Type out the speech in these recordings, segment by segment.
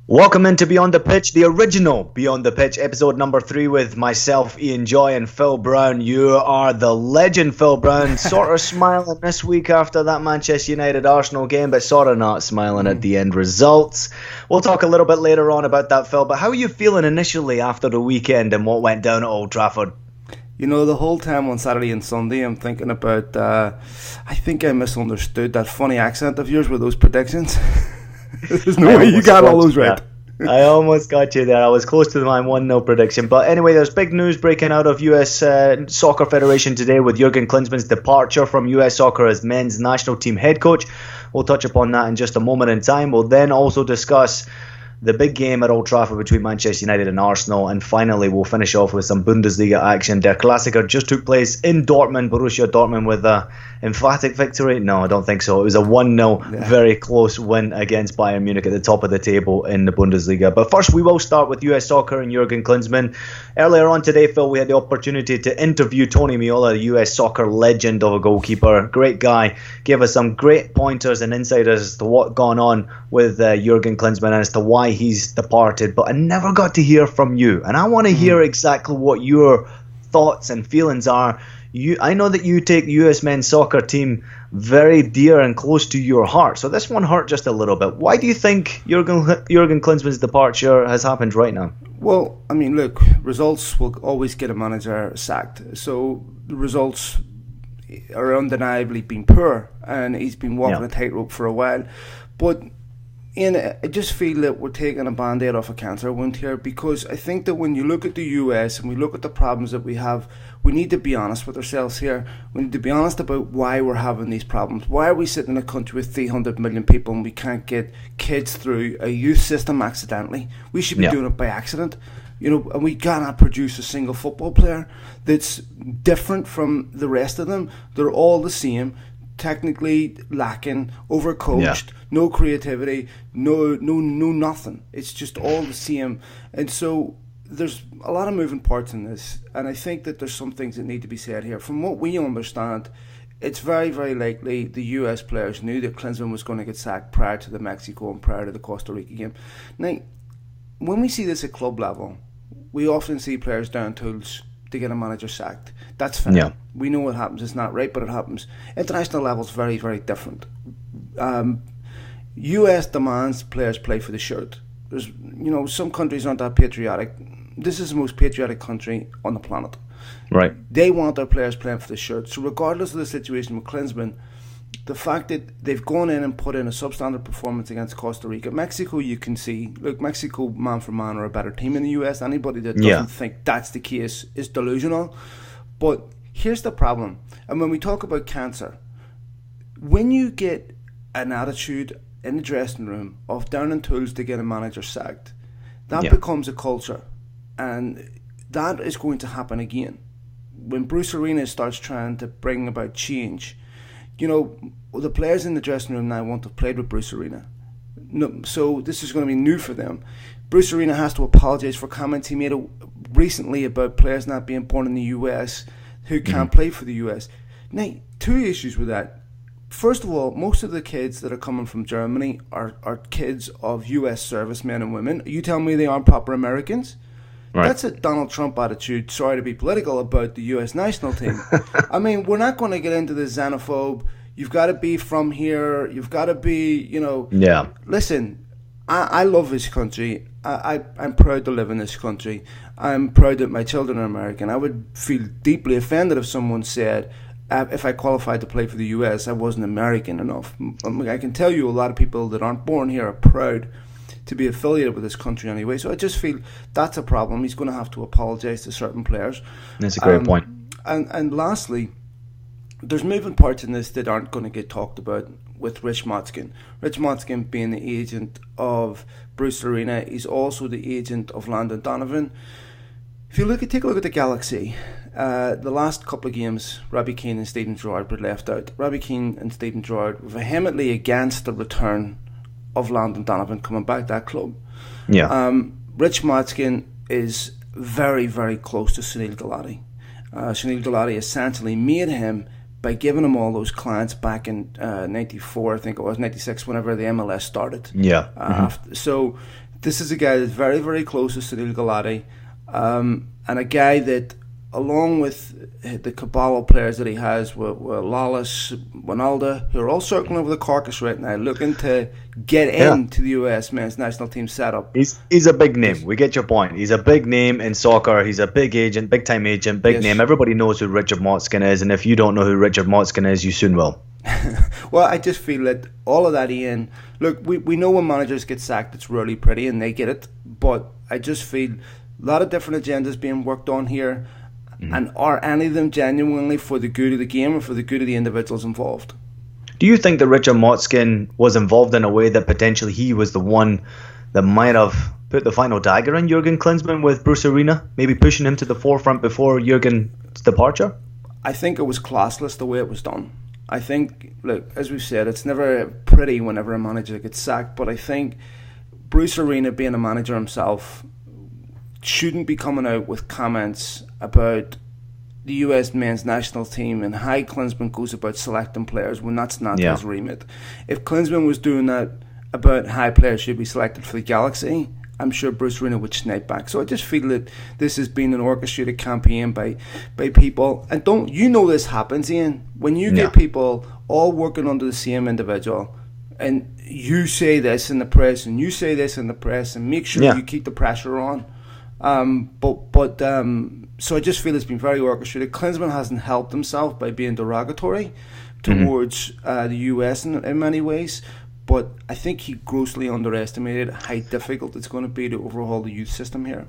Welcome into Beyond the Pitch, the original Beyond the Pitch, episode number 3 with myself, Ian Joy, and Phil Brown. You are the legend, Phil Brown. Sort of smiling this week after that Manchester United-Arsenal game, but sort of not smiling at the end results. We'll talk a little bit later on about that, Phil, but how are you feeling initially after the weekend and what went down at Old Trafford? You know, the whole time on Saturday and Sunday, I'm thinking about, I think I misunderstood that funny accent of yours with those predictions. There's no way you got all those right. I almost got you there. I was close to my 1-0 prediction. But anyway, there's big news breaking out of US Soccer Federation today with Jurgen Klinsmann's departure from US Soccer as men's national team head coach. We'll touch upon that in just a moment in time. We'll then also discuss the big game at Old Trafford between Manchester United and Arsenal. And finally, we'll finish off with some Bundesliga action. Der Klassiker just took place in Dortmund, Borussia Dortmund, with a emphatic victory. No, I don't think so. It was a 1-0, very close win against Bayern Munich at the top of the table in the Bundesliga. But first, we will start with US Soccer and Jurgen Klinsmann. Earlier on today, Phil, we had the opportunity to interview Tony Meola, the US Soccer legend of a goalkeeper. Great guy. Gave us some great pointers and insight as to what's gone on with Jurgen Klinsmann and as to why he's departed. But I never got to hear from you, and I want to hear exactly what your thoughts and feelings are. I know that you take the US men's soccer team very dear and close to your heart, so this one hurt just a little bit. Why do you think Jurgen Klinsmann's departure has happened right now? Well, I mean, look, results will always get a manager sacked. So the results are undeniably been poor, and he's been walking a tightrope for a while. But I just feel that we're taking a band-aid off a cancer wound here, because I think that when you look at the US and we look at the problems that we have, we need to be honest with ourselves here. We need to be honest about why we're having these problems. Why are we sitting in a country with 300 million people and we can't get kids through a youth system accidentally? We should be doing it by accident. You know, and we cannot produce a single football player that's different from the rest of them. They're all the same. Technically lacking, overcoached, no creativity, no nothing. It's just all the same. And so there's a lot of moving parts in this, and I think that there's some things that need to be said here. From what we understand, it's very, very likely the US players knew that Klinsmann was going to get sacked prior to the Mexico and prior to the Costa Rica game. Now, when we see this at club level, we often see players down tools to get a manager sacked. That's fine. Yeah. We know what happens. It's not right, but it happens. International level is very, very different. US demands players play for the shirt. There's, some countries aren't that patriotic. This is the most patriotic country on the planet. Right. They want their players playing for the shirt. So regardless of the situation with Klinsmann, the fact that they've gone in and put in a substandard performance against Costa Rica. Mexico, you can see, look, Mexico, man for man, are a better team in the US. Anybody that doesn't think that's the case is delusional. But here's the problem. And when we talk about cancer, when you get an attitude in the dressing room of down and tools to get a manager sacked, that becomes a culture. And that is going to happen again. When Bruce Arena starts trying to bring about change, the players in the dressing room now won't have played with Bruce Arena. No, so this is going to be new for them. Bruce Arena has to apologise for comments he made recently about players not being born in the US who can't play for the US. Now, two issues with that. First of all, most of the kids that are coming from Germany are kids of US servicemen and women. Are you telling me they aren't proper Americans? Right. That's a Donald Trump attitude, sorry to be political, about the US national team. I mean, we're not going to get into the xenophobe, you've got to be from here, you've got to be, Listen, I love this country. I'm proud to live in this country. I'm proud that my children are American. I would feel deeply offended if someone said, if I qualified to play for the US, I wasn't American enough. I can tell you a lot of people that aren't born here are proud to be affiliated with this country anyway. So I just feel that's a problem. He's going to have to apologise to certain players. That's a great point. And lastly, there's moving parts in this that aren't going to get talked about with Rich Motzkin. Rich Motzkin being the agent of Bruce Arena, he's also the agent of Landon Donovan. If you take a look at the Galaxy, the last couple of games, Robbie Keane and Steven Gerrard were left out. Robbie Keane and Steven Gerrard were vehemently against the return of Landon Donovan coming back to that club. Rich Motzkin is very, very close to Sunil Gulati. Sunil Gulati essentially made him by giving him all those clients back in 94, I think it was, 96, whenever the MLS started. Yeah. So This is a guy that's very, very close to Sunil Gulati, and a guy that, along with the cabal of players that he has, with Lawless, Wijnaldum, who are all circling over the carcass right now, looking to get into the US men's national team setup. He's a big name. We get your point. He's a big name in soccer. He's a big agent, big time agent, big name. Everybody knows who Richard Motzkin is, and if you don't know who Richard Motzkin is, you soon will. Well, I just feel that all of that, Ian, look, we know when managers get sacked, it's really pretty, and they get it, but I just feel a lot of different agendas being worked on here. And are any of them genuinely for the good of the game or for the good of the individuals involved? Do you think that Richard Motzkin was involved in a way that potentially he was the one that might have put the final dagger on Jurgen Klinsmann with Bruce Arena, maybe pushing him to the forefront before Jurgen's departure? I think it was classless the way it was done. I think, look, as we've said, it's never pretty whenever a manager gets sacked, but I think Bruce Arena, being a manager himself, shouldn't be coming out with comments about the US men's national team and how Klinsmann goes about selecting players when that's not his remit. If Klinsmann was doing that about how players should be selected for the Galaxy, I'm sure Bruce Arena would snipe back. So I just feel that this has been an orchestrated campaign by people. And this happens, Ian, when you get people all working under the same individual, and you say this in the press and you say this in the press, and make sure you keep the pressure on. So I just feel it's been very orchestrated. Klinsmann hasn't helped himself by being derogatory towards the US in many ways, but I think he grossly underestimated how difficult it's going to be to overhaul the youth system here.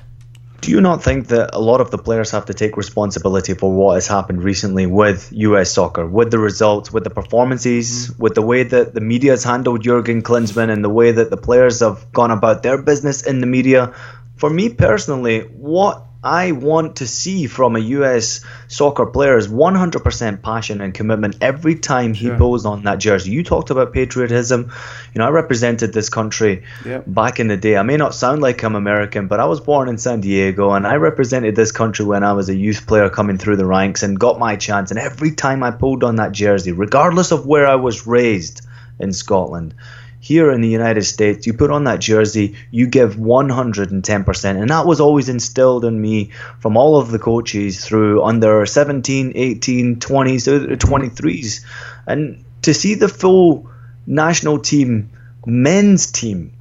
Do you not think that a lot of the players have to take responsibility for what has happened recently with US soccer, with the results, with the performances, with the way that the media has handled Jurgen Klinsmann and the way that the players have gone about their business in the media? For me personally, what I want to see from a US soccer player is 100% passion and commitment every time he pulls on that jersey. You talked about patriotism. You know, I represented this country back in the day. I may not sound like I'm American, but I was born in San Diego, and I represented this country when I was a youth player coming through the ranks and got my chance. And every time I pulled on that jersey, regardless of where I was raised in Scotland, here in the United States, you put on that jersey, you give 110%. And that was always instilled in me from all of the coaches through under 17, 18, 20s, 23s. And to see the full national team, men's team,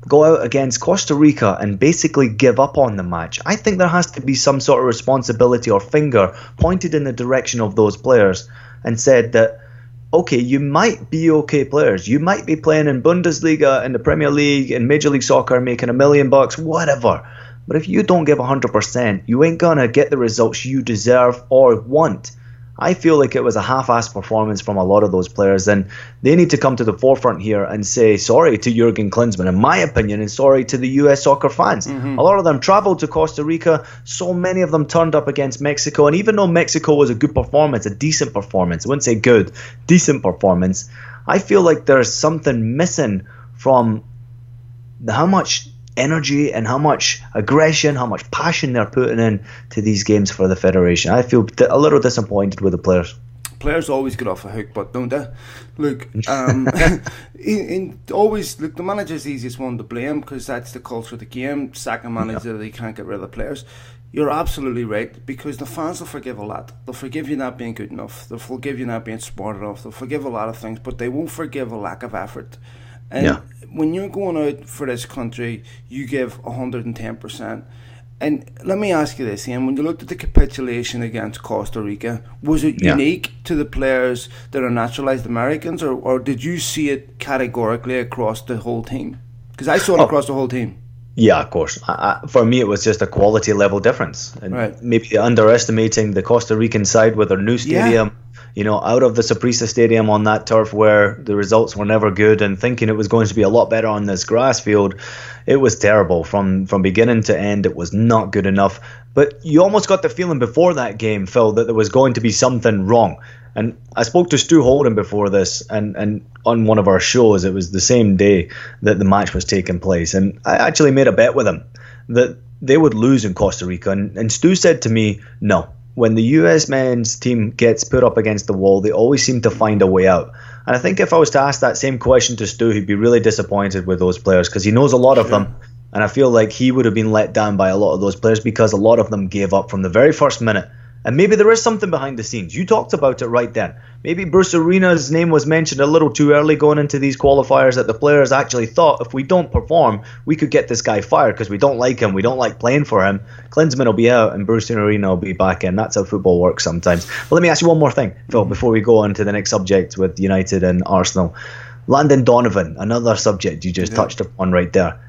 go out against Costa Rica and basically give up on the match, I think there has to be some sort of responsibility or finger pointed in the direction of those players and said that, okay, you might be okay players. You might be playing in Bundesliga, in the Premier League, in Major League Soccer, making $1 million, whatever. But if you don't give 100%, you ain't going to get the results you deserve or want. I feel like it was a half-assed performance from a lot of those players, and they need to come to the forefront here and say sorry to Jurgen Klinsmann, in my opinion, and sorry to the US soccer fans. A lot of them traveled to Costa Rica. So many of them turned up against Mexico, and even though Mexico was a good performance, a decent performance, I wouldn't say good, decent performance, I feel like there's something missing from how much energy and how much aggression, how much passion they're putting in to these games for the Federation. I feel a little disappointed with the players. Players always get off a hook, but don't they? Look, always look. The manager's the easiest one to blame because that's the culture of the game. Sack a manager, they can't get rid of the players. You're absolutely right, because the fans will forgive a lot. They'll forgive you not being good enough. They'll forgive you not being smart enough. They'll forgive a lot of things, but they won't forgive a lack of effort. And when you're going out for this country, you give 110%. And let me ask you this, Ian, when you looked at the capitulation against Costa Rica, was it unique to the players that are naturalized Americans, or did you see it categorically across the whole team? Because I saw it across the whole team. Yeah, of course. For me, it was just a quality level difference. And maybe underestimating the Costa Rican side with their new stadium. You know, out of the Saprissa Stadium on that turf where the results were never good, and thinking it was going to be a lot better on this grass field, it was terrible. From beginning to end, it was not good enough. But you almost got the feeling before that game, Phil, that there was going to be something wrong. And I spoke to Stu Holden before this, and on one of our shows, it was the same day that the match was taking place. And I actually made a bet with him that they would lose in Costa Rica. And Stu said to me, no. When the US men's team gets put up against the wall, they always seem to find a way out. And I think if I was to ask that same question to Stu, he'd be really disappointed with those players because he knows a lot of them. And I feel like he would have been let down by a lot of those players because a lot of them gave up from the very first minute. And maybe there is something behind the scenes. You talked about it right then. Maybe Bruce Arena's name was mentioned a little too early going into these qualifiers, that the players actually thought if we don't perform, we could get this guy fired because we don't like him, we don't like playing for him. Klinsmann will be out and Bruce Arena will be back in. That's how football works sometimes. But let me ask you one more thing, Phil, before we go on to the next subject with United and Arsenal. Landon Donovan, another subject you just touched upon right there.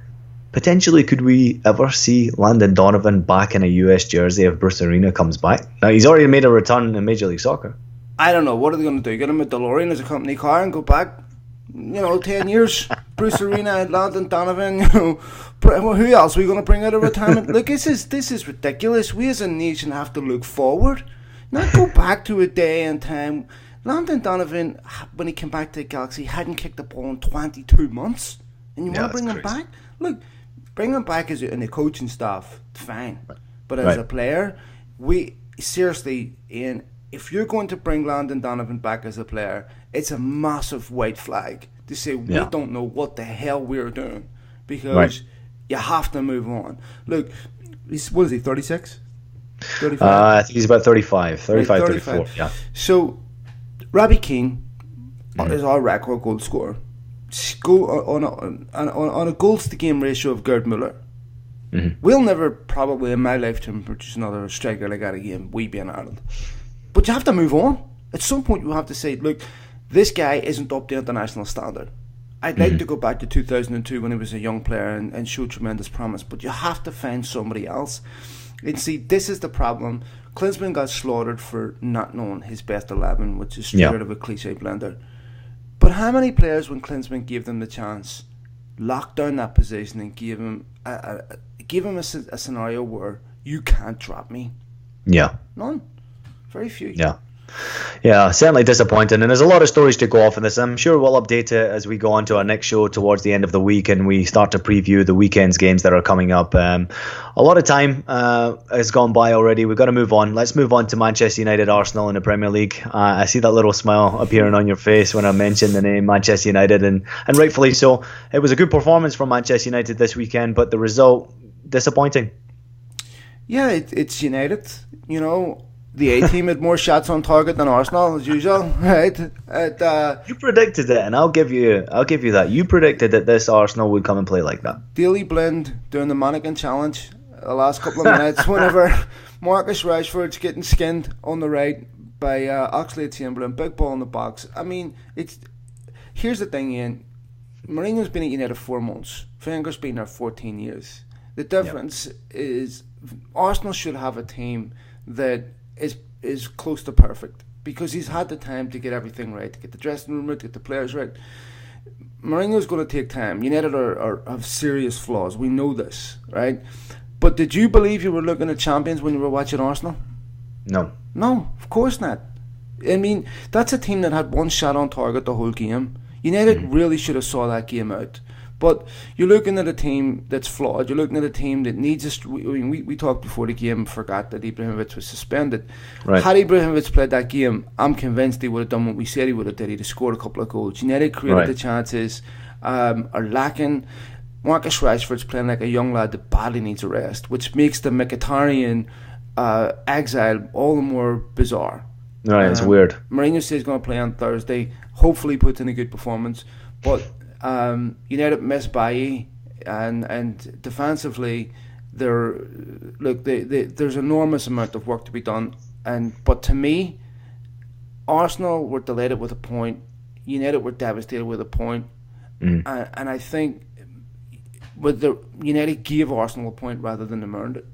Potentially, could we ever see Landon Donovan back in a US jersey if Bruce Arena comes back? Now, he's already made a return in Major League Soccer. I don't know. What are they going to do? Get him a DeLorean as a company car and go back? 10 years. Bruce Arena, Landon Donovan. Who else are we going to bring out of retirement? Look, this is ridiculous. We as a nation have to look forward, not go back to a day and time. Landon Donovan, when he came back to the Galaxy, hadn't kicked the ball in 22 months. And you want to bring him back? Look, bring him back in the coaching staff, fine. But as a player, Ian, if you're going to bring Landon Donovan back as a player, it's a massive white flag to say we don't know what the hell we're doing, because you have to move on. Look, what is he, 36? 35? I think he's about 35, 34. Yeah. So, Robbie Keane is our record goal scorer. On a goals to game ratio of Gerd Muller. We'll never probably in my lifetime produce another striker like that again, we being Ireland. But you have to move on. At some point you have to say, look, this guy isn't up to international standard. I'd like to go back to 2002 when he was a young player and showed tremendous promise, but you have to find somebody else. And see, this is the problem. Klinsmann got slaughtered for not knowing his best 11, which is straight out of a cliche blender. But how many players, when Klinsmann gave them the chance, locked down that position and gave him a scenario where you can't drop me? Yeah. None. Very few. Yeah, certainly disappointing. And there's a lot of stories to go off in this. I'm sure we'll update it as we go on to our next show towards the end of the week and we start to preview the weekend's games that are coming up. A lot of time has gone by already. We've got to move on. Let's move on to Manchester United, Arsenal in the Premier League. I see that little smile appearing on your face when I mention the name Manchester United, and rightfully so. It was a good performance from Manchester United this weekend, but the result, disappointing. Yeah, it's United, The A-team had more shots on target than Arsenal, as usual, right? You predicted it, and I'll give you that. You predicted that this Arsenal would come and play like that. Daley Blind doing the mannequin challenge the last couple of minutes whenever Marcus Rashford's getting skinned on the right by Oxlade-Chamberlain, big ball in the box. I mean, here's the thing, Ian. Mourinho's been at United 4 months. Wenger's been there 14 years. The difference is Arsenal should have a team that is close to perfect, because he's had the time to get everything right, to get the dressing room right, to get the players right. Mourinho's going to take time. United have serious flaws. We know this, right? But did you believe you were looking at champions when you were watching Arsenal? No, of course not. I mean, that's a team that had one shot on target the whole game. United really should have saw that game out. But you're looking at a team that's flawed. You're looking at a team that needs we talked before the game, forgot that Ibrahimovic was suspended. Right. Had Ibrahimovic played that game, I'm convinced he would have done what we said he would have did. He'd have scored a couple of goals. United created the chances, are lacking. Marcus Rashford's playing like a young lad that badly needs a rest, which makes the Mkhitaryan exile all the more bizarre. Right, it's weird. Mourinho says he's going to play on Thursday. Hopefully puts in a good performance. But United miss Bailly, and defensively, there's enormous amount of work to be done. But to me, Arsenal were delighted with a point. United were devastated with a point, and I think United gave Arsenal a point rather than they earned it.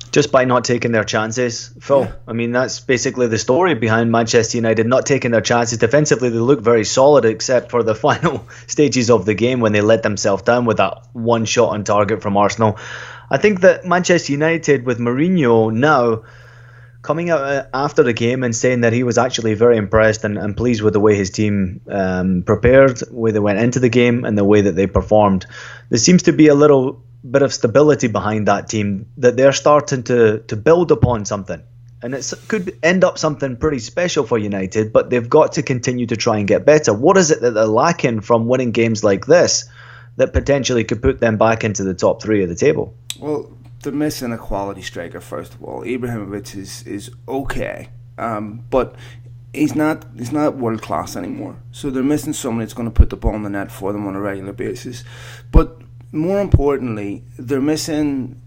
Just by not taking their chances, Phil. Yeah. I mean, that's basically the story behind Manchester United not taking their chances. Defensively, they look very solid, except for the final stages of the game when they let themselves down with that one shot on target from Arsenal. I think that Manchester United, with Mourinho now coming out after the game and saying that he was actually very impressed and pleased with the way his team prepared, the way they went into the game and the way that they performed, there seems to be a little bit of stability behind that team, that they're starting to build upon something, and it could end up something pretty special for United, but they've got to continue to try and get better. What is it that they're lacking from winning games like this that potentially could put them back into the top three of the table? Well, they're missing a quality striker, first of all. Ibrahimovic is okay, but he's not world class anymore. So they're missing someone that's going to put the ball in the net for them on a regular basis. But more importantly, they're missing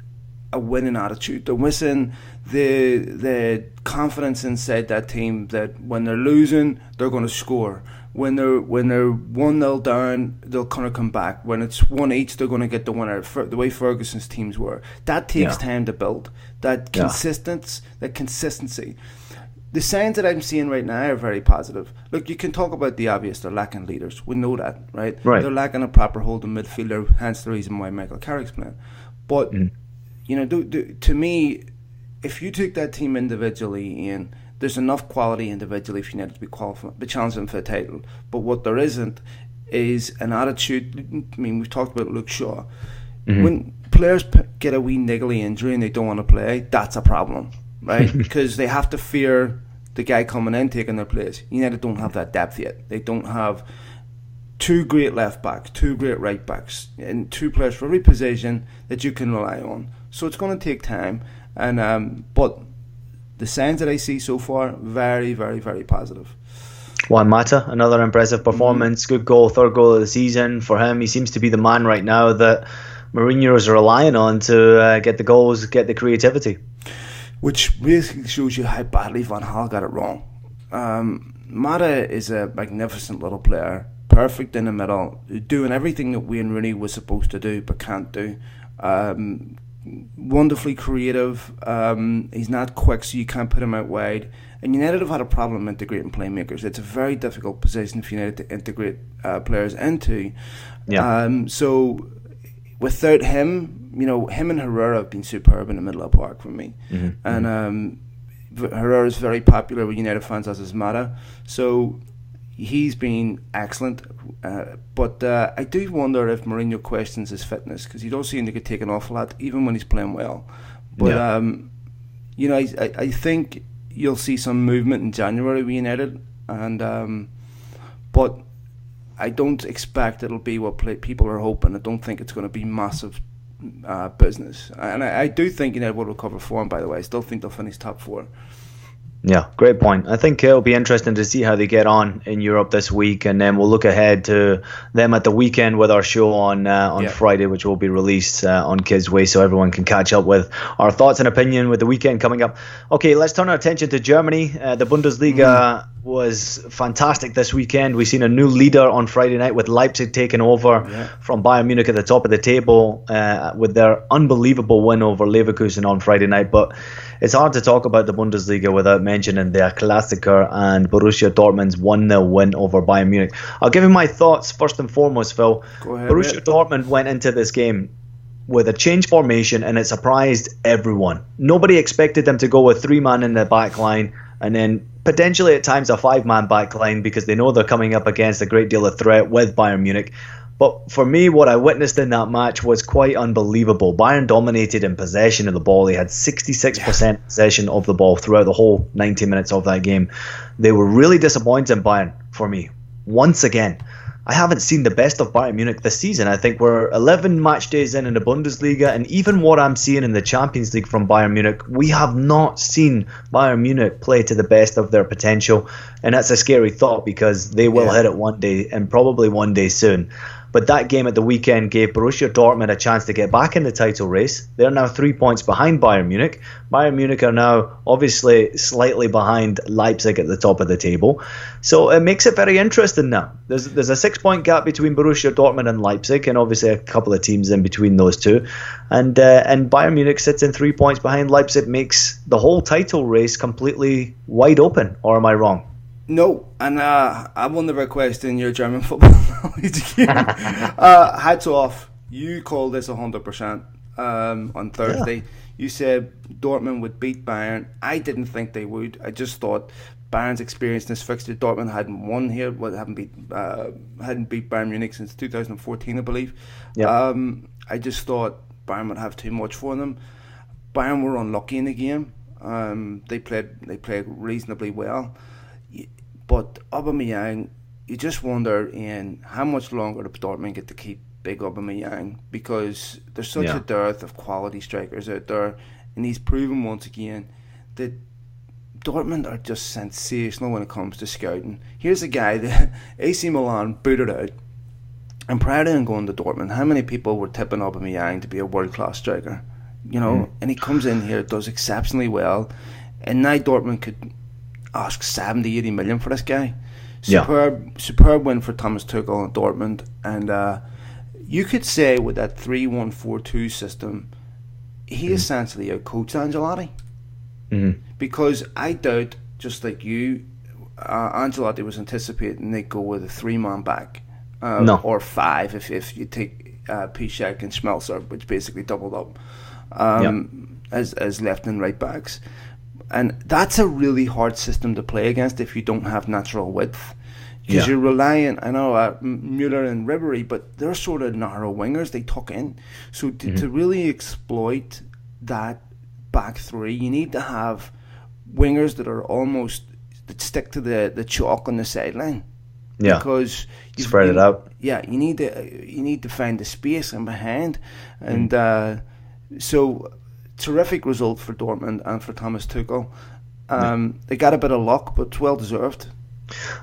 a winning attitude. They're missing the confidence inside that team that when they're losing, they're going to score. When they're 1-0 down, they'll kind of come back. When it's 1 each, they're going to get the winner. The way Ferguson's teams were, that takes time to build. That consistency. The signs that I'm seeing right now are very positive. Look, you can talk about the obvious. They're lacking leaders. We know that, right? They're lacking a proper holding midfielder. Hence the reason why Michael Carrick's playing. But to me, if you take that team individually, Ian, there's enough quality individually if you need to be challenging for the title. But what there isn't is an attitude. I mean, we've talked about Luke Shaw. When players get a wee niggly injury and they don't want to play, that's a problem, right? Because they have to fear the guy coming in taking their place. United don't have that depth yet. They don't have two great left backs, two great right backs, and two players for every position that you can rely on. So it's going to take time, but the signs that I see so far, very, very, very positive. Juan Mata, another impressive performance, good goal, third goal of the season for him. He seems to be the man right now that Mourinho is relying on to get the goals, get the creativity. Which basically shows you how badly Van Gaal got it wrong. Mata is a magnificent little player, perfect in the middle, doing everything that Wayne Rooney was supposed to do but can't do. Wonderfully creative. He's not quick, so you can't put him out wide. And United have had a problem integrating playmakers. It's a very difficult position for United to integrate players into. So without him, him and Herrera have been superb in the middle of the park for me. And Herrera is very popular with United fans, as is Mata. So he's been excellent. But I do wonder if Mourinho questions his fitness, because he does seem to get taken off a lot, even when he's playing well. But I think you'll see some movement in January with United, and but I don't expect it'll be what people are hoping. I don't think it's going to be massive business, and I do think United will recover form. By the way, I still think they'll finish top 4. Yeah, great point. I think it'll be interesting to see how they get on in Europe this week, and then we'll look ahead to them at the weekend with our show on Friday, which will be released on Kidsway, so everyone can catch up with our thoughts and opinion with the weekend coming up. Okay, let's turn our attention to Germany. The Bundesliga was fantastic this weekend. We've seen a new leader on Friday night with Leipzig taking over from Bayern Munich at the top of the table with their unbelievable win over Leverkusen on Friday night. But it's hard to talk about the Bundesliga without mentioning their Klassiker and Borussia Dortmund's 1-0 win over Bayern Munich. I'll give you my thoughts first and foremost, Phil. Go ahead, Borussia Dortmund went into this game with a change formation, and it surprised everyone. Nobody expected them to go with 3 man in the back line and then potentially at times a 5-man back line, because they know they're coming up against a great deal of threat with Bayern Munich. But for me, what I witnessed in that match was quite unbelievable. Bayern dominated in possession of the ball. They had 66% possession of the ball throughout the whole 90 minutes of that game. They were really disappointing, Bayern, for me. Once again, I haven't seen the best of Bayern Munich this season. I think we're 11 match days in the Bundesliga, and even what I'm seeing in the Champions League from Bayern Munich, we have not seen Bayern Munich play to the best of their potential. And that's a scary thought, because they will hit it one day, and probably one day soon. But that game at the weekend gave Borussia Dortmund a chance to get back in the title race. They're now 3 points behind Bayern Munich. Bayern Munich are now obviously slightly behind Leipzig at the top of the table. So it makes it very interesting now. There's a 6-point gap between Borussia Dortmund and Leipzig, and obviously a couple of teams in between those two. And Bayern Munich sits in 3 points behind Leipzig, makes the whole title race completely wide open. Or am I wrong? No, and I will never question your German football knowledge again. Hats off. You called this 100% on Thursday. Yeah. You said Dortmund would beat Bayern. I didn't think they would. I just thought Bayern's experience in this fixture. Dortmund hadn't won here. Hadn't beat Bayern Munich since 2014, I believe. Yeah. I just thought Bayern would have too much for them. Bayern were unlucky in the game. They played reasonably well. But Aubameyang, you just wonder, Ian, how much longer does Dortmund get to keep big Aubameyang, because there's such a dearth of quality strikers out there, and he's proven once again that Dortmund are just sensational when it comes to scouting. Here's a guy that AC Milan booted out, and prior to him going to Dortmund, how many people were tipping Aubameyang to be a world-class striker? And he comes in here, does exceptionally well, and now Dortmund could ask 70, 80 million for this guy. Superb win for Thomas Tuchel in Dortmund, and you could say with that 3-1-4-2 system, he essentially outcoached Ancelotti. Because I doubt, just like you, Ancelotti was anticipating they'd go with a 3-man back, or 5 if you take Piszczek and Schmelzer, which basically doubled up as left and right backs. And that's a really hard system to play against if you don't have natural width. Because you're relying, I know, Müller and Ribery, but they're sort of narrow wingers, they tuck in. So to really exploit that back three, you need to have wingers that stick to the chalk on the sideline. Because spread it out. Yeah, you need to find the space in behind, and so terrific result for Dortmund and for Thomas Tuchel. They got a bit of luck, but it's well deserved.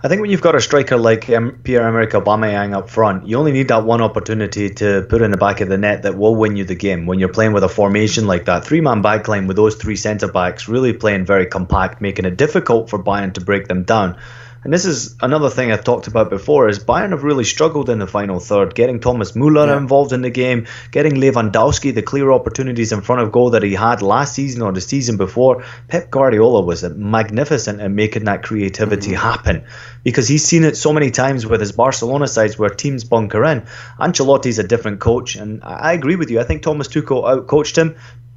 I think when you've got a striker like Pierre-Emerick Aubameyang up front, you only need that one opportunity to put in the back of the net that will win you the game. When you're playing with a formation like that, 3-man backline with those 3 centre-backs really playing very compact, making it difficult for Bayern to break them down. And this is another thing I've talked about before, is Bayern have really struggled in the final third, getting Thomas Müller involved in the game, getting Lewandowski the clear opportunities in front of goal that he had last season or the season before. Pep Guardiola was magnificent at making that creativity happen, because he's seen it so many times with his Barcelona sides where teams bunker in. Ancelotti's a different coach, and I agree with you. I think Thomas Tuchel outcoached him.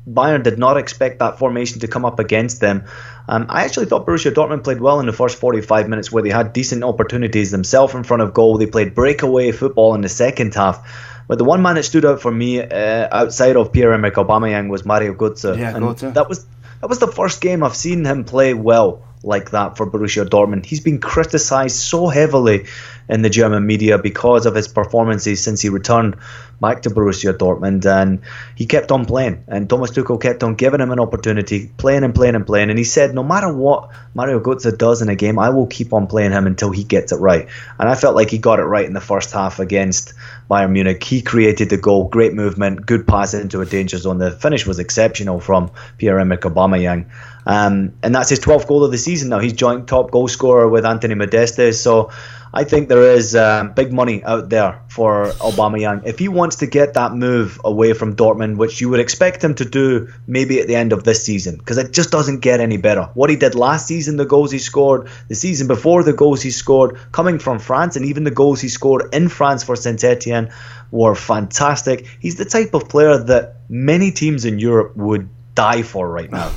Bayern did not expect that formation to come up against them. I actually thought Borussia Dortmund played well in the first 45 minutes, where they had decent opportunities themselves in front of goal. They played breakaway football in the second half. But the one man that stood out for me outside of Pierre-Emerick Aubameyang was Mario Götze. Götze. That was the first game I've seen him play well like that for Borussia Dortmund. He's been criticised so heavily in the German media because of his performances since he returned back to Borussia Dortmund, and he kept on playing, and Thomas Tuchel kept on giving him an opportunity, playing, and he said, no matter what Mario Götze does in a game, I will keep on playing him until he gets it right. And I felt like he got it right in the first half against Bayern Munich. He created the goal, great movement, good pass into a danger zone. The finish was exceptional from Pierre-Emerick Aubameyang. And that's his 12th goal of the season now. He's joint top goal scorer with Anthony Modeste. So I think there is big money out there for Aubameyang. If he wants to get that move away from Dortmund, which you would expect him to do maybe at the end of this season, because it just doesn't get any better. What he did last season, the goals he scored, the season before, the goals he scored, coming from France, and even the goals he scored in France for Saint-Etienne were fantastic. He's the type of player that many teams in Europe would die for right now.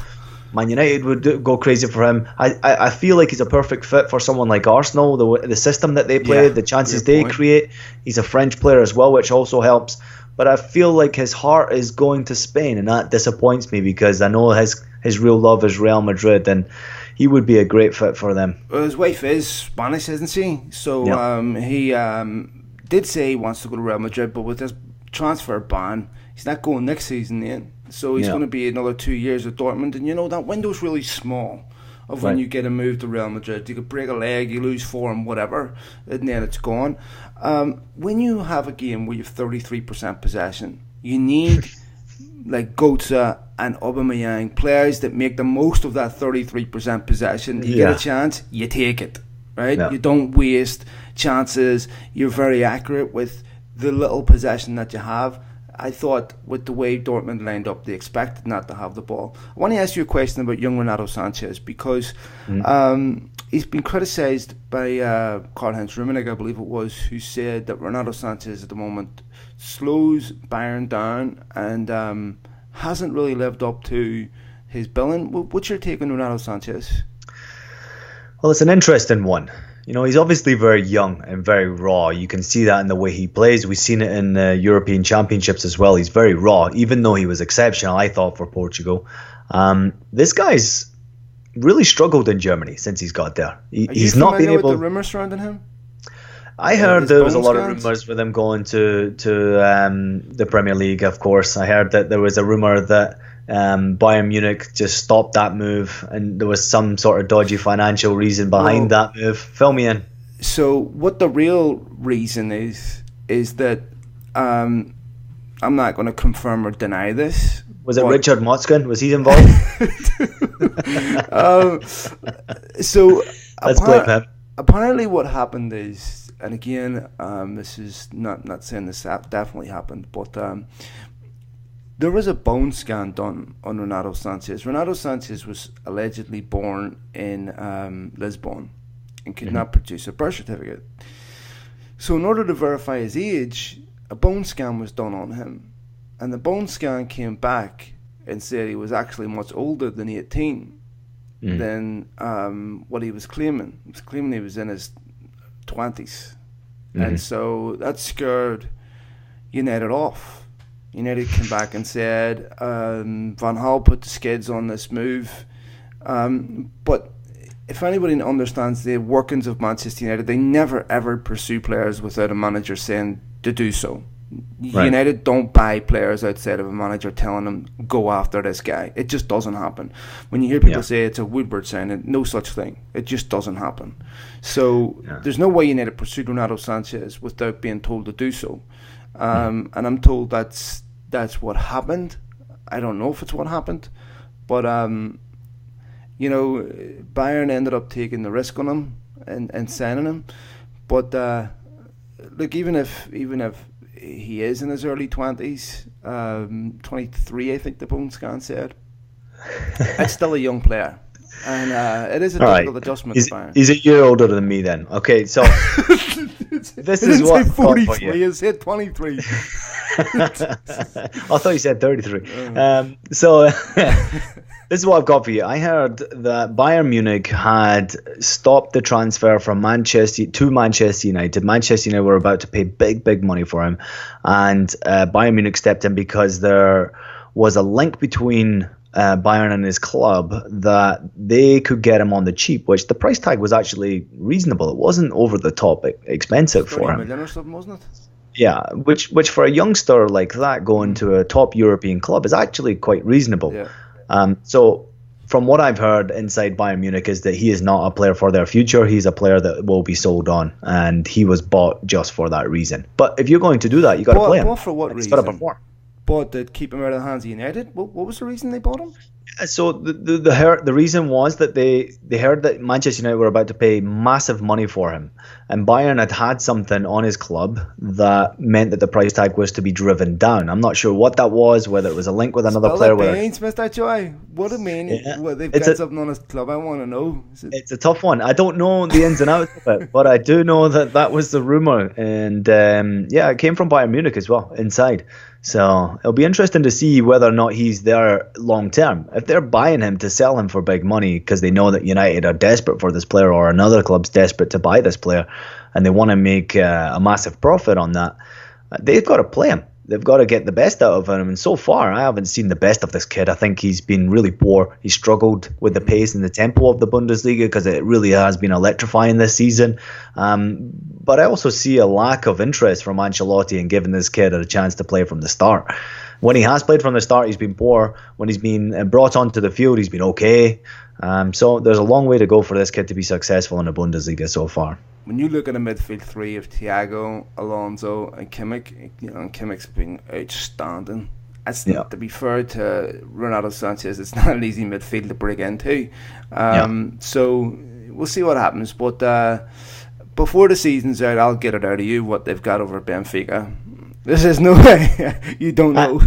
Man United would go crazy for him. I feel like he's a perfect fit for someone like Arsenal, the system that they play, the chances they create. He's a French player as well, which also helps. But I feel like his heart is going to Spain, and that disappoints me, because I know his real love is Real Madrid, and he would be a great fit for them. Well, his wife is Spanish, isn't she? So he did say he wants to go to Real Madrid, but with this transfer ban, he's not going next season yet. So he's going to be another 2 years at Dortmund. And, that window's really small of when you get a move to Real Madrid. You could break a leg, you lose form, whatever, and then it's gone. When you have a game where you have 33% possession, you need, like Götze and Aubameyang, players that make the most of that 33% possession. You get a chance, you take it, right? You don't waste chances. You're very accurate with the little possession that you have. I thought with the way Dortmund lined up, they expected not to have the ball. I want to ask you a question about young Renato Sanchez, because he's been criticised by Karl-Heinz Rummenigge, I believe it was, who said that Renato Sanchez at the moment slows Bayern down and hasn't really lived up to his billing. What's your take on Renato Sanchez? Well, it's an interesting one. He's obviously very young and very raw. You can see that in the way he plays. We've seen it in the European Championships as well. He's very raw, even though he was exceptional, I thought, for Portugal. This guy's really struggled in Germany since he's got there. He's not been able. With the rumours surrounding him? I heard his there was a bone lot of scans? rumours with him going to the Premier League. Of course, I heard that there was a rumour that Bayern Munich just stopped that move, and there was some sort of dodgy financial reason behind Well, that move. Fill me in. So what the real reason is that I'm not going to confirm or deny this. Was it but- Richard Motzkin? Was he involved? So Let's blame him. apparently what happened is, and again, this is not saying this definitely happened, but there was a bone scan done on Renato Sanchez. Renato Sanchez was allegedly born in Lisbon and could not produce a birth certificate. So in order to verify his age, a bone scan was done on him. And the bone scan came back and said he was actually much older than 18 than what he was claiming. He was claiming he was in his 20s. And so that scared United off. United came back and said, Van Gaal put the skids on this move. But if anybody understands the workings of Manchester United, they never ever pursue players without a manager saying to do so. Right. United don't buy players outside of a manager telling them, go after this guy. It just doesn't happen. When you hear people say it's a Woodward signing, no such thing. It just doesn't happen. So there's no way United pursued Renato Sanchez without being told to do so. And I'm told that's what happened. I don't know if it's what happened. But, you know, Bayern ended up taking the risk on him and signing him. But, look, even if he is in his early 20s, 23 I think the bone scan said, it's still a young player. And it is a difficult adjustment to Bayern. He's a year older than me then. Okay, so this is what I've got for you. He said 23. I thought you said 33. So this is what I've got for you. I heard that Bayern Munich had stopped the transfer from Manchester to Manchester United. Manchester United were about to pay big money for him, and Bayern Munich stepped in because there was a link between Bayern and his club that they could get him on the cheap, which the price tag was actually reasonable. It wasn't over the top expensive for him. 30 million or something, wasn't it? Yeah, which for a youngster like that going to a top European club is actually quite reasonable. Yeah. So from what I've heard inside Bayern Munich is that he is not a player for their future. He's a player that will be sold on, and he was bought just for that reason. But if you're going to do that, you got to play him. Bought for what He's reason? got to perform. Bought to keep him out of the hands of United? What was the reason they bought him? So the reason was that they heard that Manchester United were about to pay massive money for him, and Bayern had something on his club that meant that the price tag was to be driven down. I'm not sure what that was, whether it was a link with another player. What it means, Mr. Joy? What it means? Yeah. Well, they've got something on his club. I want to know. It's a tough one. I don't know the ins and outs of it, but I do know that was the rumor, and it came from Bayern Munich as well inside. So it'll be interesting to see whether or not he's there long term. If they're buying him to sell him for big money because they know that United are desperate for this player or another club's desperate to buy this player and they want to make a massive profit on that, they've got to play him. They've got to get the best out of him. And so far, I haven't seen the best of this kid. I think he's been really poor. He struggled with the pace and the tempo of the Bundesliga because it really has been electrifying this season. But I also see a lack of interest from Ancelotti in giving this kid a chance to play from the start. When he has played from the start, he's been poor. When he's been brought onto the field, he's been okay. So there's a long way to go for this kid to be successful in the Bundesliga so far. When you look at a midfield three of Thiago, Alonso, and Kimmich, and Kimmich's been outstanding. To be fair to Renato Sanchez, it's not an easy midfield to break into. So we'll see what happens. But before the season's out, I'll get it out of you what they've got over at Benfica. This is no way. You don't know.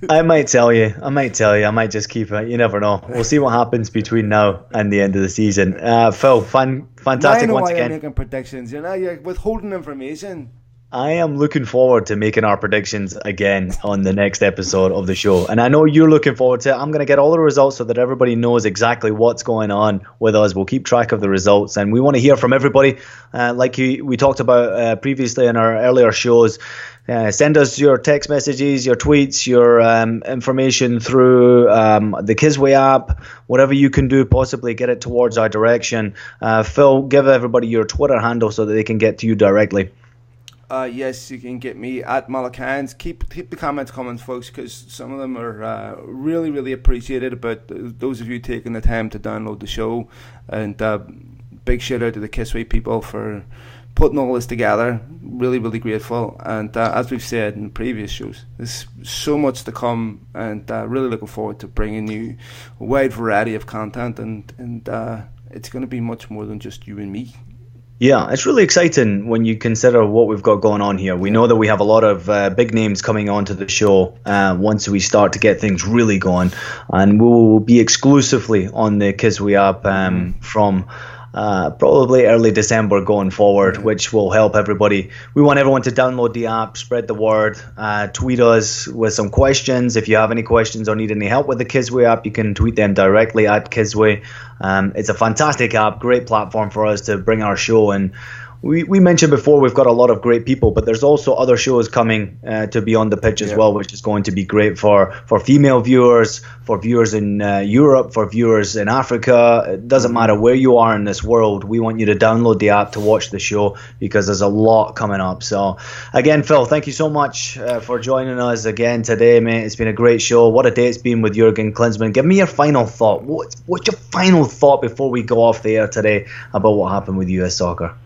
I might tell you. I might just keep it. You never know. We'll see what happens between now and the end of the season. Phil, fantastic once again. You're making predictions. You're withholding information. I am looking forward to making our predictions again on the next episode of the show. And I know you're looking forward to it. I'm going to get all the results so that everybody knows exactly what's going on with us. We'll keep track of the results. And we want to hear from everybody. Like we talked about previously in our earlier shows. Send us your text messages, your tweets, your information through the Kisway app, whatever you can do, possibly get it towards our direction. Phil, give everybody your Twitter handle so that they can get to you directly. Yes, you can get me at Malakans. Keep the comments coming, folks, because some of them are really, really appreciated about those of you taking the time to download the show. And big shout out to the Kisway people for putting all this together. Really, really grateful. And as we've said in previous shows, there's so much to come, and really looking forward to bringing you a wide variety of content. And it's going to be much more than just you and me. Yeah, it's really exciting when you consider what we've got going on here. We know that we have a lot of big names coming onto the show once we start to get things really going. And we will be exclusively on the Kisway app from probably early December going forward, which will help everybody. We want everyone to download the app, spread the word, tweet us with some questions. If you have any questions or need any help with the Kisway app, you can tweet them directly at Kisway. It's a fantastic app, great platform for us to bring our show. And we mentioned before we've got a lot of great people, but there's also other shows coming to Beyond the Pitch as well, which is going to be great for female viewers, for viewers in Europe, for viewers in Africa. It doesn't matter where you are in this world. We want you to download the app to watch the show because there's a lot coming up. So again, Phil, thank you so much for joining us again today, mate. It's been a great show. What a day it's been with Jurgen Klinsmann. Give me your final thought. What's your final thought before we go off the air today about what happened with US Soccer?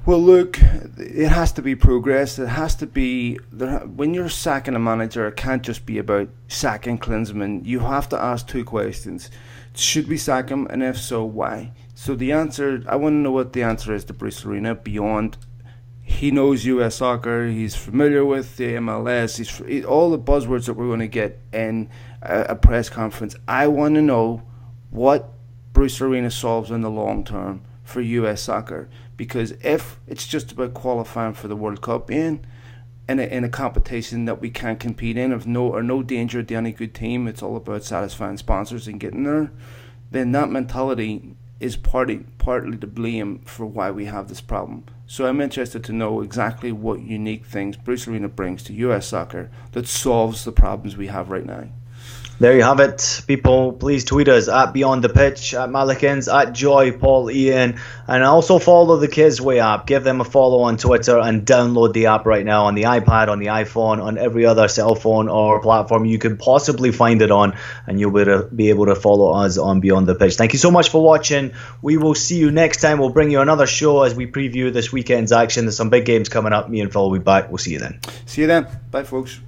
Well, look, it has to be progress. It has to be, when you're sacking a manager, it can't just be about sacking Klinsmann. You have to ask two questions. Should we sack him? And if so, why? So the answer, I want to know what the answer is to Bruce Arena beyond, he knows US Soccer, he's familiar with the MLS, he's all the buzzwords that we're going to get in a press conference. I want to know what Bruce Arena solves in the long term for US Soccer. Because if it's just about qualifying for the World Cup in a competition that we can't compete in, of no danger to any good team, it's all about satisfying sponsors and getting there, then that mentality is partly to blame for why we have this problem. So I'm interested to know exactly what unique things Bruce Arena brings to US Soccer that solves the problems we have right now. There you have it, people. Please tweet us at Beyond the Pitch, at Malakins, at Joy, Paul, Ian, and also follow the Kisway app. Give them a follow on Twitter and download the app right now on the iPad, on the iPhone, on every other cell phone or platform you could possibly find it on, and you'll be able to follow us on Beyond the Pitch. Thank you so much for watching. We will see you next time. We'll bring you another show as we preview this weekend's action. There's some big games coming up. Me and Phil will be back. We'll see you then. See you then. Bye, folks.